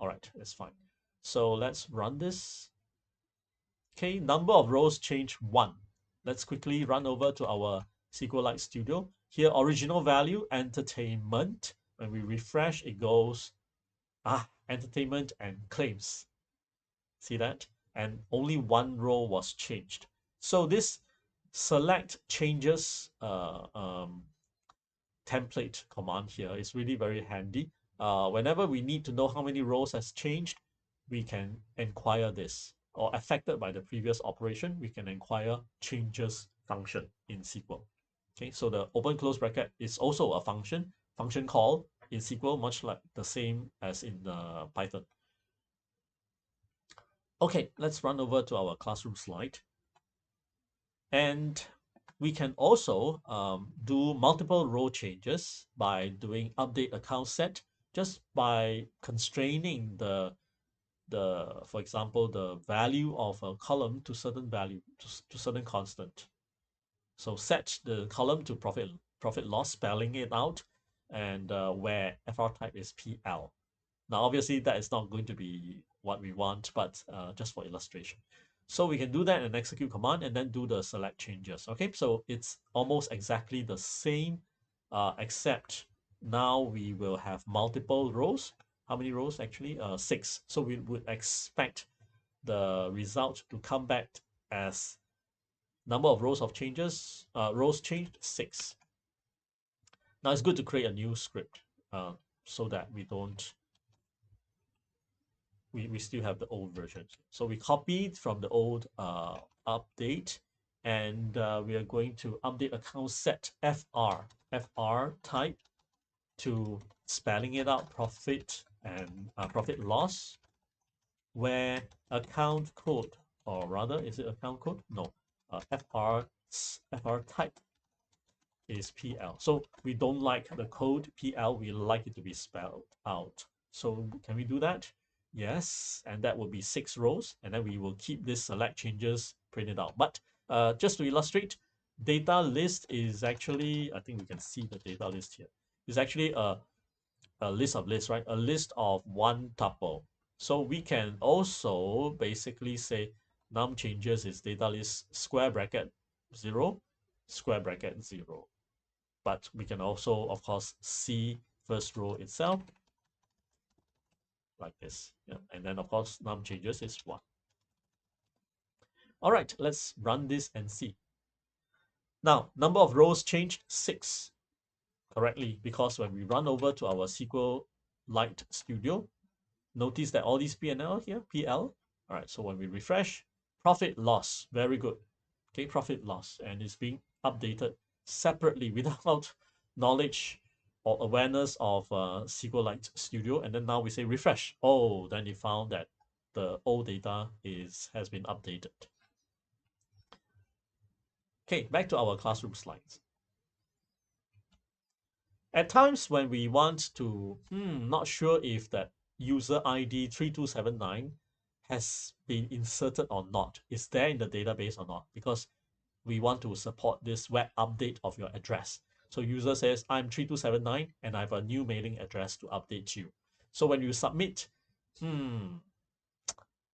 right, that's fine. So let's run this. Okay, number of rows changed 1. Let's quickly run over to our SQLite Studio. Here, original value, entertainment. When we refresh, it goes, entertainment and claims. See that? And only 1 row was changed. So this select changes template command here is really very handy. Whenever we need to know how many rows has changed, we can inquire this, or affected by the previous operation, we can inquire changes function in SQL. Okay, so the open close bracket is also a function call in SQL, much like the same as in the Python. Okay, let's run over to our classroom slide. And we can also do multiple row changes by doing update account set, just by constraining for example, the value of a column to certain value, to certain constant. So set the column to profit loss, spelling it out, and where FR type is PL. Now, obviously, that is not going to be what we want, but just for illustration. So we can do that and execute command and then do the select changes. Okay, so it's almost exactly the same, except now we will have multiple rows. How many rows actually? 6. So we would expect the result to come back as number of rows of changes, rows changed 6. Now it's good to create a new script so that we don't we still have the old version. So we copied from the old update, and we are going to update account set FR type to spelling it out profit and profit loss, where account code, or rather, is it account code? No, FR type is PL. So we don't like the code PL, we like it to be spelled out. So can we do that? Yes, and that will be 6 rows, and then we will keep this select changes printed out. But just to illustrate, data list is actually, I think we can see the data list here. It's actually a list of lists, right? A list of 1 tuple. So we can also basically say num changes is data list square bracket 0, square bracket 0. But we can also, of course, see first row itself like this. Yeah. And then, of course, num changes is 1. All right, let's run this and see. Now, number of rows changed 6 correctly, because when we run over to our SQLite Studio, notice that all these P&L here, PL. All right, so when we refresh, profit loss, very good. Okay, profit loss, and it's being updated separately without knowledge or awareness of SQLite Studio. And then now we say refresh. Oh, then it found that the old data has been updated. Okay, back to our classroom slides. At times when we want to, not sure if that user ID 3279 has been inserted or not, is there in the database or not, because we want to support this web update of your address. So user says, I'm 3279 and I have a new mailing address to update you. So when you submit, do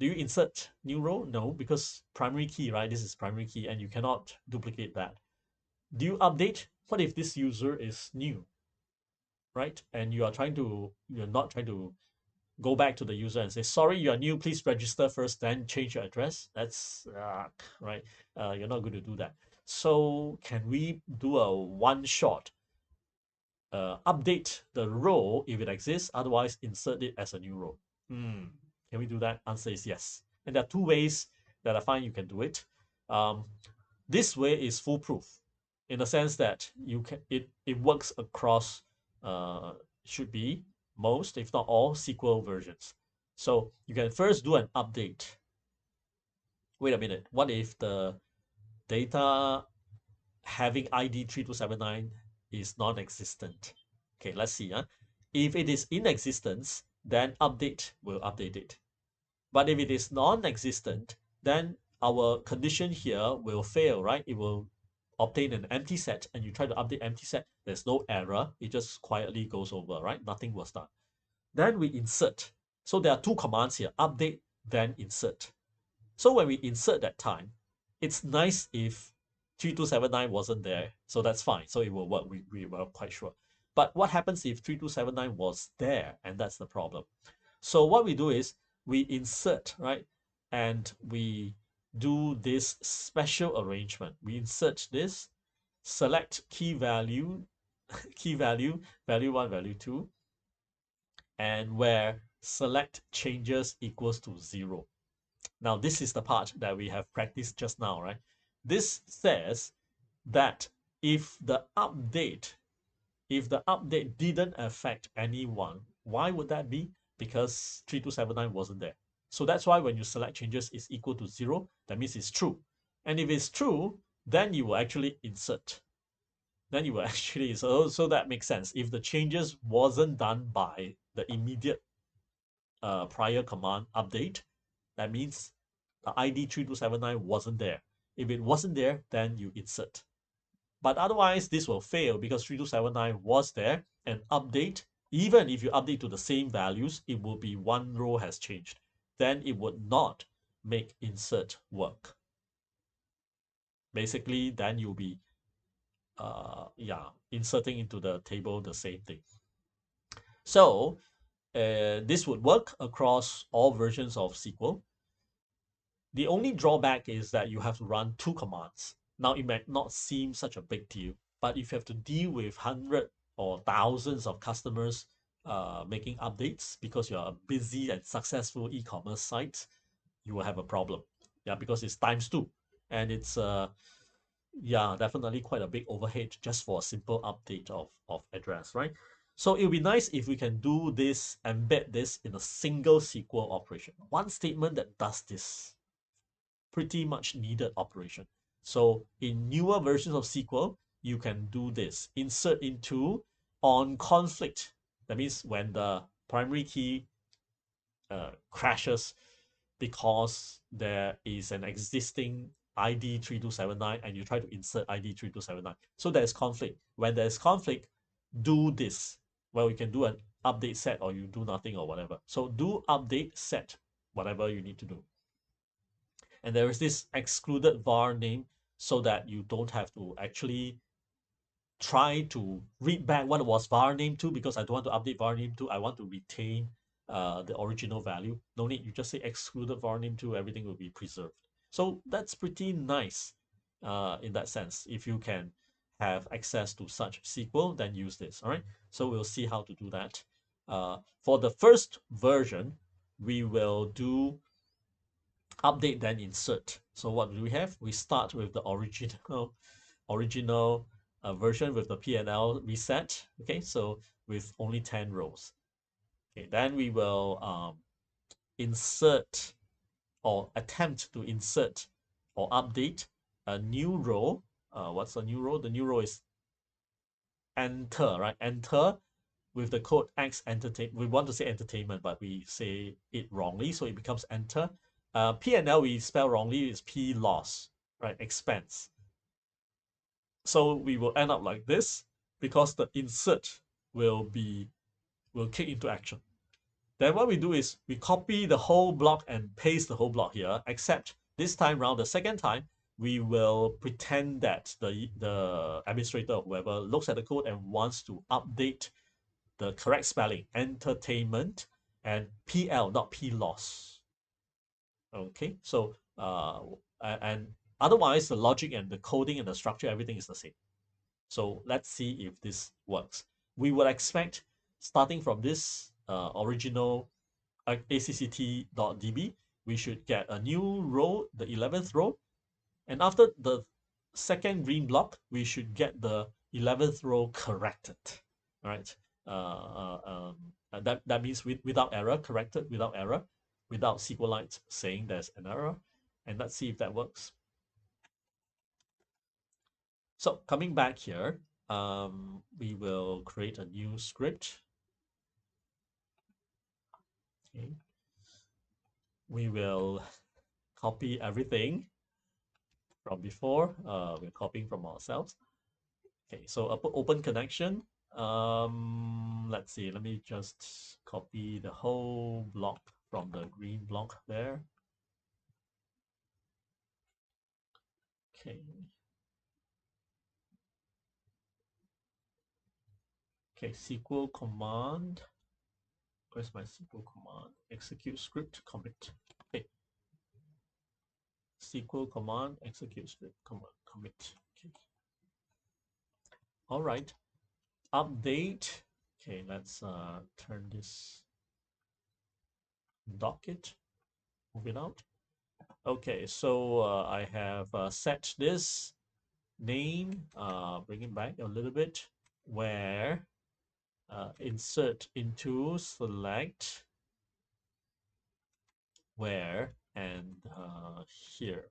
you insert new row? No, because primary key, right? This is primary key and you cannot duplicate that. Do you update? What if this user is new, right? And you're not trying to go back to the user and say, sorry, you're new, please register first, then change your address. That's right. You're not going to do that. So can we do a one-shot update the row if it exists, otherwise insert it as a new row? Can we do that? Answer is yes. And there are 2 ways that I find you can do it. This way is foolproof in the sense that it works across should be most, if not all, SQL versions. So you can first do an update. Wait a minute, what if the data having ID 3279 is non-existent? Okay, let's see. If it is in existence, then update will update it. But if it is non-existent, then our condition here will fail, right? It will obtain an empty set, and you try to update empty set, there's no error, it just quietly goes over, right? Nothing was done. Then we insert. So there are two commands here, update, then insert. So when we insert that time, it's nice if 3279 wasn't there. So that's fine. So it will work. We were quite sure. But what happens if 3279 was there? And that's the problem. So what we do is we insert, right? And we do this special arrangement. We insert this, select key value, key value, value 1, value 2, and where select changes equals to 0. Now, this is the part that we have practiced just now, right? This says that if the update didn't affect anyone, why would that be? Because 3279 wasn't there. So that's why when you select changes is equal to 0, that means it's true. And if it's true, then you will actually insert. Then you will actually, so that makes sense. If the changes wasn't done by the immediate prior command update, that means the ID 3279 wasn't there. If it wasn't there, then you insert. But otherwise, this will fail because 3279 was there and update. Even if you update to the same values, it will be one row has changed. Then it would not make insert work. Basically, then you'll be inserting into the table the same thing. So this would work across all versions of SQL. The only drawback is that you have to run two commands. Now, it might not seem such a big deal, but if you have to deal with hundreds or thousands of customers making updates because you're a busy and successful e-commerce site, you will have a problem. Yeah, because it's times two. And it's definitely quite a big overhead just for a simple update of address, right? So it would be nice if we can do this, embed this in a single SQL operation. One statement that does this pretty much needed operation. So in newer versions of SQL, you can do this. Insert into on conflict. That means when the primary key crashes because there is an existing ID 3279 and you try to insert ID 3279. So there's conflict. When there's conflict, do this. Well, you can do an update set or you do nothing or whatever. So do update set, whatever you need to do. And there is this excluded var name so that you don't have to actually try to read back what was var name to because I don't want to update var name to. I want to retain the original value. No need, you just say excluded var name to, everything will be preserved. So that's pretty nice in that sense. If you can have access to such SQL, then use this. All right. So we'll see how to do that. For the first version, we will do update then insert. So what do we have? We start with the original version with the P&L reset. Okay, so with only 10 rows. Okay, then we will insert or attempt to insert or update a new row. What's a new row? The new row is enter, right? Enter with the code X entertain. We want to say entertainment, but we say it wrongly, so it becomes enter. P&L we spell wrongly, is P loss, right? Expense. So we will end up like this because the insert will kick into action. Then what we do is we copy the whole block and paste the whole block here, except this time round, the second time, we will pretend that the administrator or whoever looks at the code and wants to update the correct spelling, entertainment, and PL, not P loss. Okay, so and otherwise the logic and the coding and the structure, everything is the same. So let's see if this works. We would expect, starting from this original acct.db, we should get a new row, the 11th row. And after the second green block, we should get the 11th row corrected. All right. That means without error, corrected without error, without SQLite saying there's an error. And let's see if that works. So coming back here, we will create a new script. Okay. We will copy everything from before. We're copying from ourselves. Okay, so open connection. Let's see. Let me just copy the whole block from the green block there. Okay. Okay, SQL command. Where's my SQL command? Execute script commit. Okay, SQL command execute script command commit. Okay. All right. Update. Okay, let's turn this docket. Move it out. Okay, so I have set this name. Bring it back a little bit. Where insert into select where and here.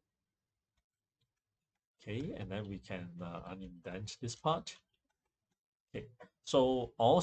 Okay, and then we can unindent this part. Okay, so all